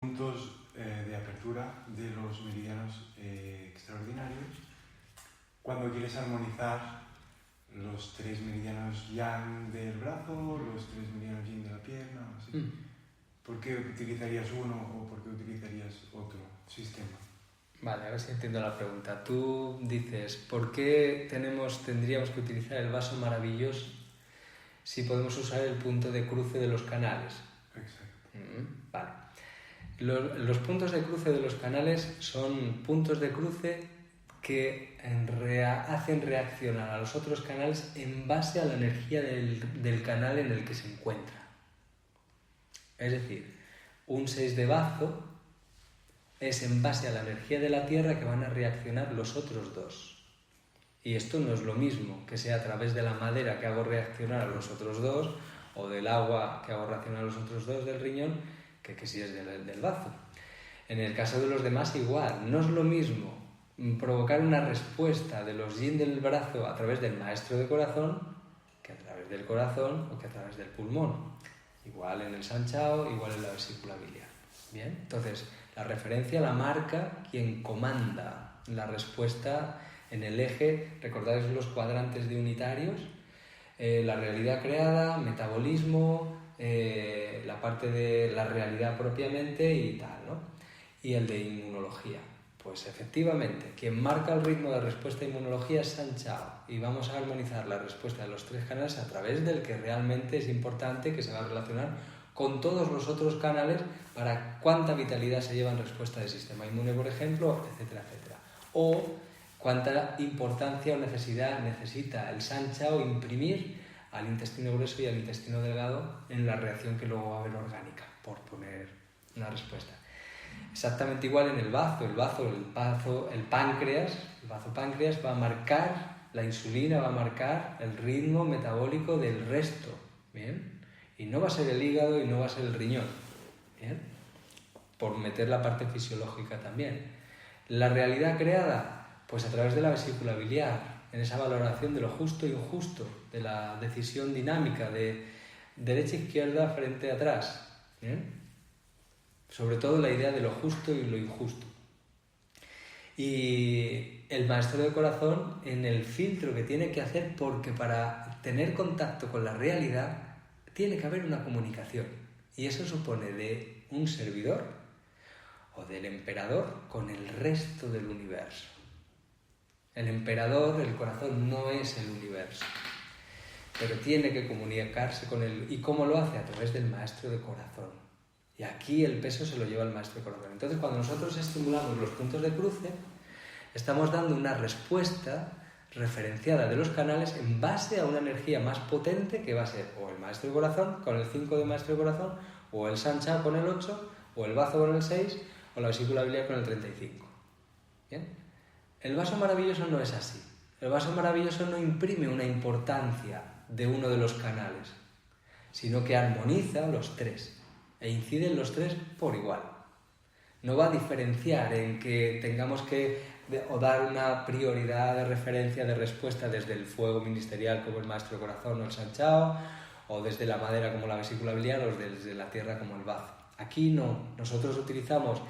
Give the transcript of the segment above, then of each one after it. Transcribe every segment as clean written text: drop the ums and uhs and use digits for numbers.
puntos de apertura de los meridianos extraordinarios cuando quieres armonizar los 3 meridianos yang del brazo, los 3 meridianos yin de la pierna, así. ¿Por qué utilizarías uno o por qué utilizarías otro sistema? Vale, a ver si entiendo la pregunta. Tú dices, ¿por qué tendríamos que utilizar el vaso maravilloso si podemos usar el punto de cruce de los canales? Exacto. Vale. Los puntos de cruce de los canales son puntos de cruce que hacen reaccionar a los otros canales en base a la energía del canal en el que se encuentra. Es decir, un 6 de bazo es en base a la energía de la Tierra que van a reaccionar los otros dos. Y esto no es lo mismo que sea a través de la madera que hago reaccionar a los otros dos o del agua que hago reaccionar a los otros dos del riñón que si es del bazo. En el caso de los demás igual, no es lo mismo provocar una respuesta de los yin del brazo a través del maestro de corazón que a través del corazón o que a través del pulmón. Igual en el San Chao, igual en la vesícula biliar. Bien, entonces la referencia la marca quien comanda la respuesta en el eje. ¿Recordáis los cuadrantes de unitarios? La realidad creada, metabolismo, la parte de la realidad propiamente y tal, ¿no? Y el de inmunología. Pues efectivamente, quien marca el ritmo de respuesta de inmunología es San Chao, y vamos a armonizar la respuesta de los 3 canales a través del que realmente es importante, que se va a relacionar con todos los otros canales para cuánta vitalidad se lleva en respuesta del sistema inmune, por ejemplo, etcétera, etcétera. O cuánta importancia o necesidad necesita el San Chao imprimir al intestino grueso y al intestino delgado en la reacción que luego va a haber orgánica, por poner una respuesta. Exactamente igual en el bazo. El bazo páncreas va a marcar la insulina, va a marcar el ritmo metabólico del resto, ¿bien? Y no va a ser el hígado y no va a ser el riñón, ¿bien? Por meter la parte fisiológica también. La realidad creada, pues a través de la vesícula biliar, en esa valoración de lo justo e injusto, de la decisión dinámica de derecha-izquierda, frente-atrás, ¿bien? Sobre todo la idea de lo justo y lo injusto. Y el maestro de corazón en el filtro que tiene que hacer, porque para tener contacto con la realidad tiene que haber una comunicación. Y eso supone de un servidor o del emperador con el resto del universo. El emperador, el corazón, no es el universo, pero tiene que comunicarse con él. ¿Y cómo lo hace? A través del maestro de corazón. Y aquí el peso se lo lleva el maestro de corazón. Entonces, cuando nosotros estimulamos los puntos de cruce, estamos dando una respuesta referenciada de los canales en base a una energía más potente que va a ser o el maestro de corazón con el 5 de maestro de corazón, o el San Chao con el 8, o el bazo con el 6, o la vesícula biliar con el 35. ¿Bien? El vaso maravilloso no es así. El vaso maravilloso no imprime una importancia de uno de los canales, sino que armoniza los 3 e incide en los 3 por igual. No va a diferenciar en que tengamos que o dar una prioridad de referencia de respuesta desde el fuego ministerial como el maestro de corazón o el San Chao, o desde la madera como la vesícula biliar, o desde la tierra como el bazo. Aquí no. Nosotros utilizamos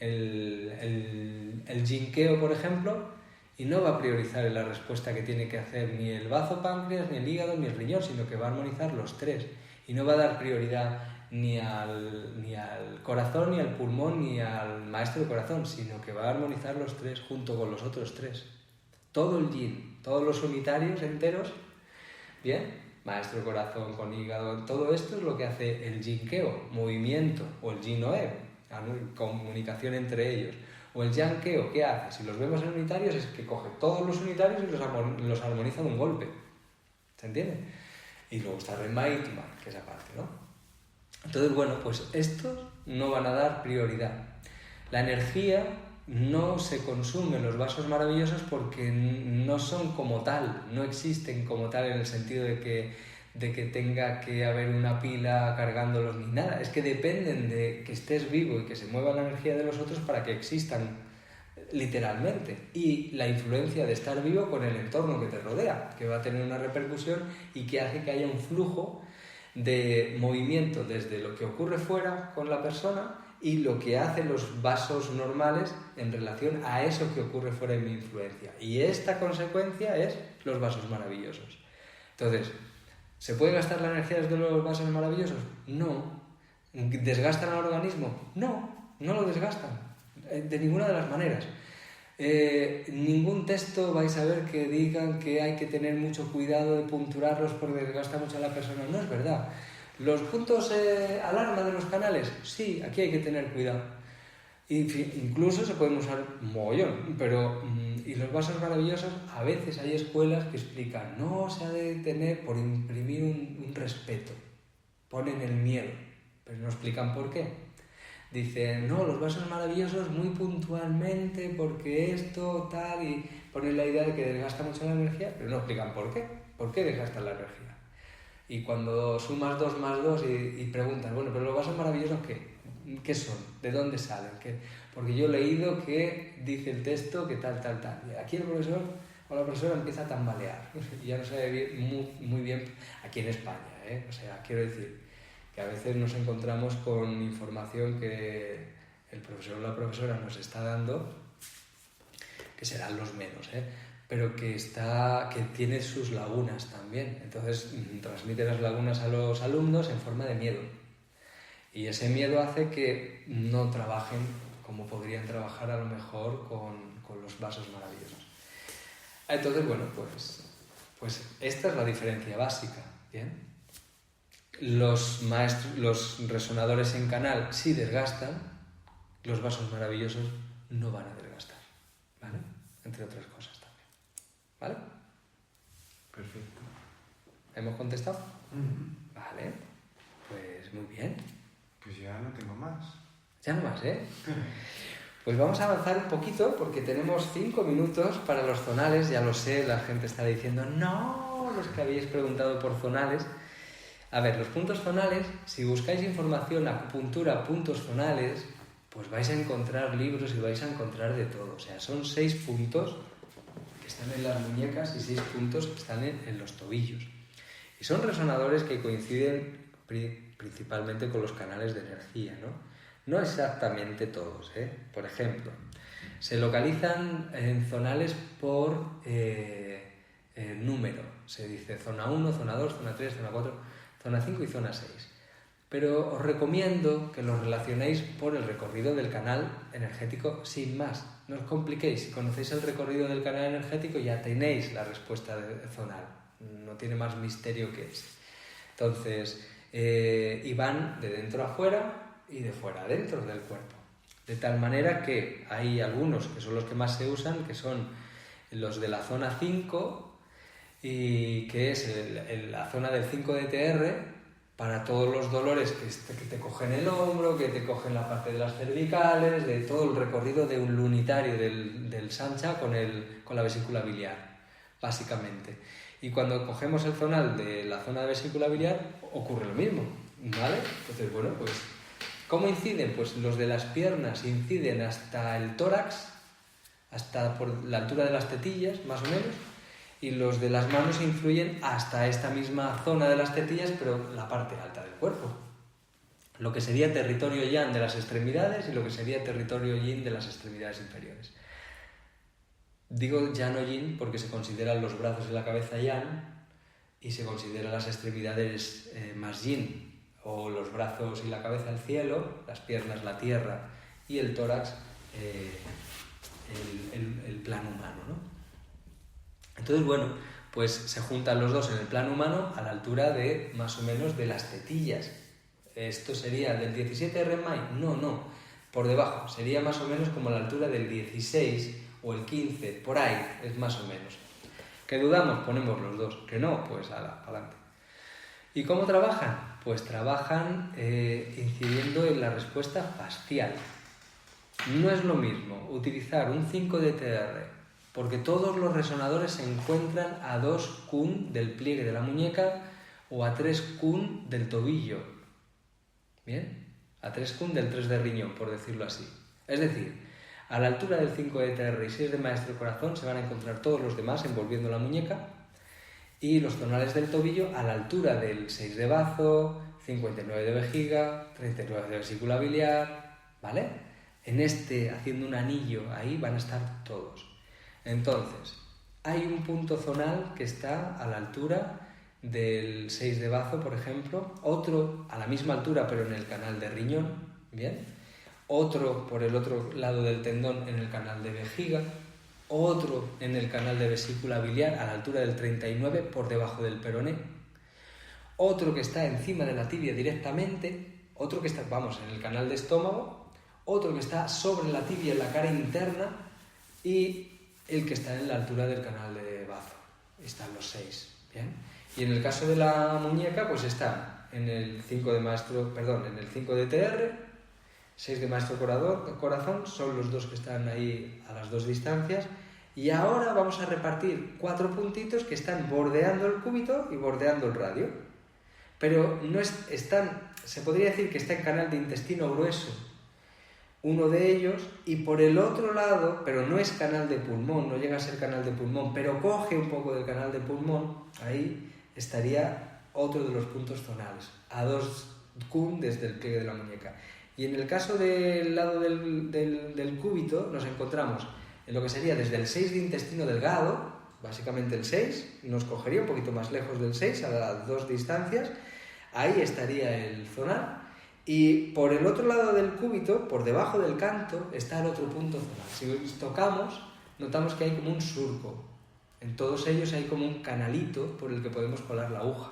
el jinqueo, por ejemplo, y no va a priorizar en la respuesta que tiene que hacer ni el bazo páncreas, ni el hígado, ni el riñón, sino que va a armonizar los 3. Y no va a dar prioridad ni al corazón, ni al pulmón, ni al maestro de corazón, sino que va a armonizar los 3 junto con los otros 3. Todo el yin, todos los unitarios enteros, ¿bien? Maestro de corazón con hígado, todo esto es lo que hace el jinqueo, movimiento, o el yin-noe, comunicación entre ellos. O el yanqueo, ¿qué hace? Si los vemos en unitarios es que coge todos los unitarios y los armoniza de un golpe. ¿Se entiende? Y luego está Renma y Tima, que es aparte, ¿no? Entonces, bueno, pues estos no van a dar prioridad. La energía no se consume en los vasos maravillosos porque no son como tal, no existen como tal en el sentido de que tenga que haber una pila cargándolos ni nada. Es que dependen de que estés vivo y que se mueva la energía de los otros para que existan literalmente. Y la influencia de estar vivo con el entorno que te rodea, que va a tener una repercusión y que hace que haya un flujo de movimiento desde lo que ocurre fuera con la persona y lo que hacen los vasos normales en relación a eso que ocurre fuera de mi influencia. Y esta consecuencia es los vasos maravillosos. Entonces, ¿se puede gastar la energía de los vasos maravillosos? No. ¿Desgastan al organismo? No, no lo desgastan. De ninguna de las maneras. Ningún texto vais a ver que digan que hay que tener mucho cuidado de punturarlos porque desgasta mucho a la persona. No es verdad. ¿Los puntos alarma de los canales? Sí, aquí hay que tener cuidado. Incluso se pueden usar mogollón, pero y los vasos maravillosos, a veces hay escuelas que explican, no se ha de tener por imprimir un respeto, ponen el miedo, pero no explican por qué. Dicen, no, los vasos maravillosos muy puntualmente porque esto, tal, y ponen la idea de que desgasta mucho la energía, pero no explican por qué desgasta la energía. Y cuando sumas 2 más 2 y preguntas, bueno, pero los vasos maravillosos, ¿qué son? ¿De dónde salen? Porque yo he leído que dice el texto que tal. Y aquí el profesor o la profesora empieza a tambalear. Y ya no sabe muy bien aquí en España, ¿eh? O sea, quiero decir que a veces nos encontramos con información que el profesor o la profesora nos está dando, que serán los menos, ¿eh? Pero que tiene sus lagunas también. Entonces transmite las lagunas a los alumnos en forma de miedo. Y ese miedo hace que no trabajen como podrían trabajar a lo mejor con los vasos maravillosos. Entonces, bueno, pues esta es la diferencia básica, ¿bien? Los resonadores en canal sí desgastan, los vasos maravillosos no van a desgastar, ¿vale? Entre otras cosas también. ¿Vale? Perfecto. ¿Hemos contestado? Mm-hmm. Vale, pues muy bien. Pues ya no tengo más. Ya no más, ¿eh? Pues vamos a avanzar un poquito porque tenemos 5 minutos para los zonales. Ya lo sé, la gente está diciendo, no, los que habéis preguntado por zonales. A ver, los puntos zonales, si buscáis información, acupuntura, puntos zonales, pues vais a encontrar libros y vais a encontrar de todo. O sea, son 6 puntos que están en las muñecas y 6 puntos que están en los tobillos. Y son resonadores que coinciden principalmente con los canales de energía, ¿no? No exactamente todos, ¿eh? Por ejemplo, se localizan en zonales por número. Se dice zona 1, zona 2, zona 3, zona 4, zona 5 y zona 6. Pero os recomiendo que los relacionéis por el recorrido del canal energético sin más. No os compliquéis. Si conocéis el recorrido del canal energético ya tenéis la respuesta zonal. No tiene más misterio que ese. Entonces, y van de dentro a fuera y de fuera a dentro del cuerpo. De tal manera que hay algunos que son los que más se usan, que son los de la zona 5, y que es la zona del 5DTR, para todos los dolores que te cogen el hombro, que te cogen la parte de las cervicales, de todo el recorrido de un lunitario del Sancha con la vesícula biliar, básicamente. Y cuando cogemos el zonal de la zona de vesícula biliar, ocurre lo mismo, ¿vale? Entonces, bueno, pues, ¿cómo inciden? Pues los de las piernas inciden hasta el tórax, hasta por la altura de las tetillas, más o menos, y los de las manos influyen hasta esta misma zona de las tetillas, pero la parte alta del cuerpo. Lo que sería territorio yang de las extremidades y lo que sería territorio yin de las extremidades inferiores. Digo yang o yin porque se consideran los brazos y la cabeza yang y se consideran las extremidades más yin, o los brazos y la cabeza el cielo, las piernas la tierra y el tórax el plano humano, ¿no? Entonces, bueno, pues se juntan los dos en el plano humano a la altura de más o menos de las tetillas. ¿Esto sería del 17 RMI? No, por debajo. Sería más o menos como a la altura del 16 o el 15, por ahí, es más o menos. ¿Que dudamos? Ponemos los dos. ¿Que no? Pues adelante. ¿Y cómo trabajan? Pues trabajan incidiendo en la respuesta facial. No es lo mismo utilizar un 5DTR, porque todos los resonadores se encuentran a 2 kun del pliegue de la muñeca o a 3 kun del tobillo. ¿Bien? A 3 kun del 3 de riñón, por decirlo así. Es decir, a la altura del 5DTR y 6 de maestro corazón se van a encontrar todos los demás envolviendo la muñeca, y los zonales del tobillo a la altura del 6 de bazo, 59 de vejiga, 39 de vesícula biliar, ¿vale? Haciendo un anillo, ahí van a estar todos. Entonces, hay un punto zonal que está a la altura del 6 de bazo, por ejemplo, otro a la misma altura pero en el canal de riñón, ¿bien? Otro por el otro lado del tendón en el canal de vejiga, otro en el canal de vesícula biliar a la altura del 39 por debajo del peroné, otro que está encima de la tibia directamente, otro que está, en el canal de estómago, otro que está sobre la tibia en la cara interna y el que está en la altura del canal de bazo. Están los 6, ¿bien? Y en el caso de la muñeca, pues está en el 5 de TR, 6 de maestro corazón, son los dos que están ahí a las dos distancias. Y ahora vamos a repartir 4 puntitos que están bordeando el cúbito y bordeando el radio. Pero se podría decir que está en canal de intestino grueso, uno de ellos, y por el otro lado, pero no es canal de pulmón, no llega a ser canal de pulmón, pero coge un poco del canal de pulmón, ahí estaría otro de los puntos zonales, a 2 kun desde el pliegue de la muñeca. Y en el caso del lado del cúbito nos encontramos en lo que sería desde el 6 de intestino delgado, básicamente el 6, nos cogería un poquito más lejos del 6, a las 2 distancias, ahí estaría el zonal. Y por el otro lado del cúbito, por debajo del canto, está el otro punto zonal. Si tocamos, notamos que hay como un surco. En todos ellos hay como un canalito por el que podemos colar la aguja.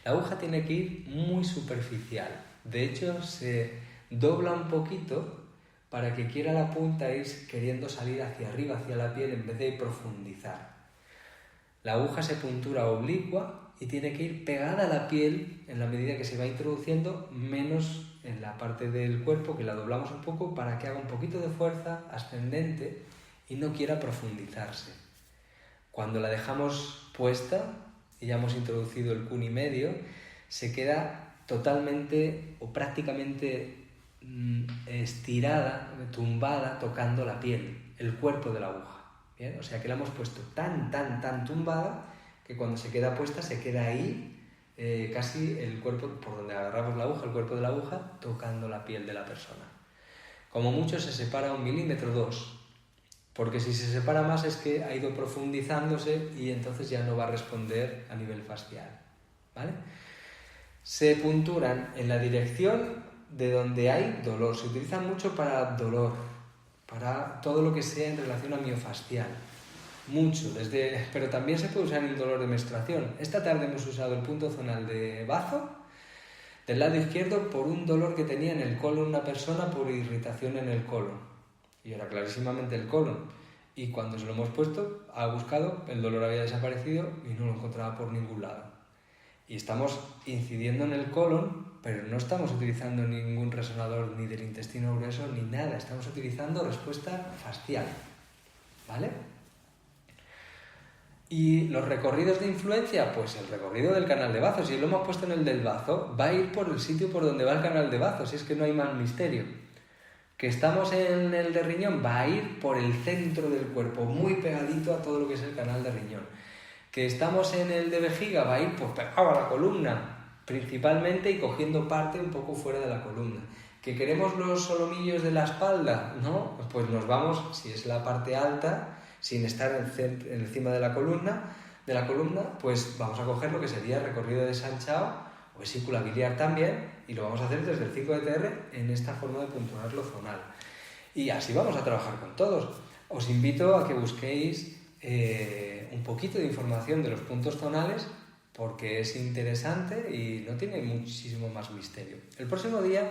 La aguja tiene que ir muy superficial. De hecho, se dobla un poquito para que quiera la punta ir queriendo salir hacia arriba, hacia la piel, en vez de profundizar. La aguja se puntura oblicua y tiene que ir pegada a la piel en la medida que se va introduciendo, menos en la parte del cuerpo, que la doblamos un poco para que haga un poquito de fuerza ascendente y no quiera profundizarse. Cuando la dejamos puesta y ya hemos introducido el kun y medio, se queda totalmente o prácticamente estirada, tumbada, tocando la piel, el cuerpo de la aguja. ¿Bien? O sea que la hemos puesto tan tumbada que cuando se queda puesta se queda ahí casi el cuerpo, por donde agarramos la aguja, el cuerpo de la aguja, tocando la piel de la persona. Como mucho se separa 1 milímetro, 2, porque si se separa más es que ha ido profundizándose y entonces ya no va a responder a nivel fascial, ¿vale? Se punturan en la dirección de donde hay dolor, se utilizan mucho para dolor, para todo lo que sea en relación a miofascial. Mucho, pero también se puede usar en dolor de menstruación. Esta tarde hemos usado el punto zonal de bazo del lado izquierdo por un dolor que tenía en el colon una persona por irritación en el colon. Y era clarísimamente el colon. Y cuando se lo hemos puesto, ha buscado, el dolor había desaparecido y no lo encontraba por ningún lado. Y estamos incidiendo en el colon, pero no estamos utilizando ningún resonador ni del intestino grueso ni nada. Estamos utilizando respuesta fascial, ¿vale? Y los recorridos de influencia, pues el recorrido del canal de bazo, si lo hemos puesto en el del bazo, va a ir por el sitio por donde va el canal de bazo, si es que no hay más misterio. Que estamos en el de riñón, va a ir por el centro del cuerpo, muy pegadito a todo lo que es el canal de riñón. Que estamos en el de vejiga, va a ir pues pegado a la columna, principalmente, y cogiendo parte un poco fuera de la columna. Que queremos los solomillos de la espalda, ¿no? Pues nos vamos, si es la parte alta, sin estar encima de la columna, pues vamos a coger lo que sería el recorrido de Sanchao o vesícula biliar también, y lo vamos a hacer desde el 5 de TR en esta forma de punturarlo zonal. Y así vamos a trabajar con todos. Os invito a que busquéis un poquito de información de los puntos zonales, porque es interesante y no tiene muchísimo más misterio. El próximo día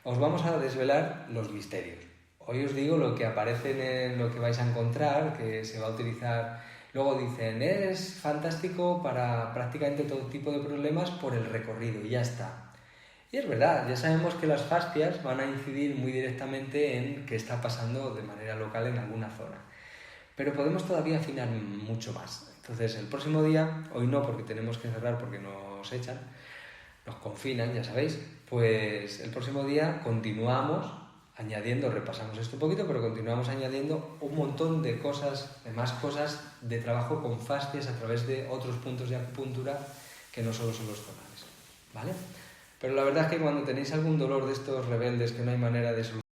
os vamos a desvelar los misterios. Hoy os digo lo que aparece en lo que vais a encontrar, que se va a utilizar. Luego dicen, es fantástico para prácticamente todo tipo de problemas por el recorrido, y ya está. Y es verdad, ya sabemos que las fascias van a incidir muy directamente en qué está pasando de manera local en alguna zona. Pero podemos todavía afinar mucho más. Entonces, el próximo día, hoy no porque tenemos que cerrar porque nos echan, nos confinan, ya sabéis, pues el próximo día continuamos repasamos esto un poquito, pero continuamos añadiendo un montón de cosas, de más cosas de trabajo con fascias a través de otros puntos de acupuntura que no solo son los zonales, ¿vale? Pero la verdad es que cuando tenéis algún dolor de estos rebeldes que no hay manera de solucionar,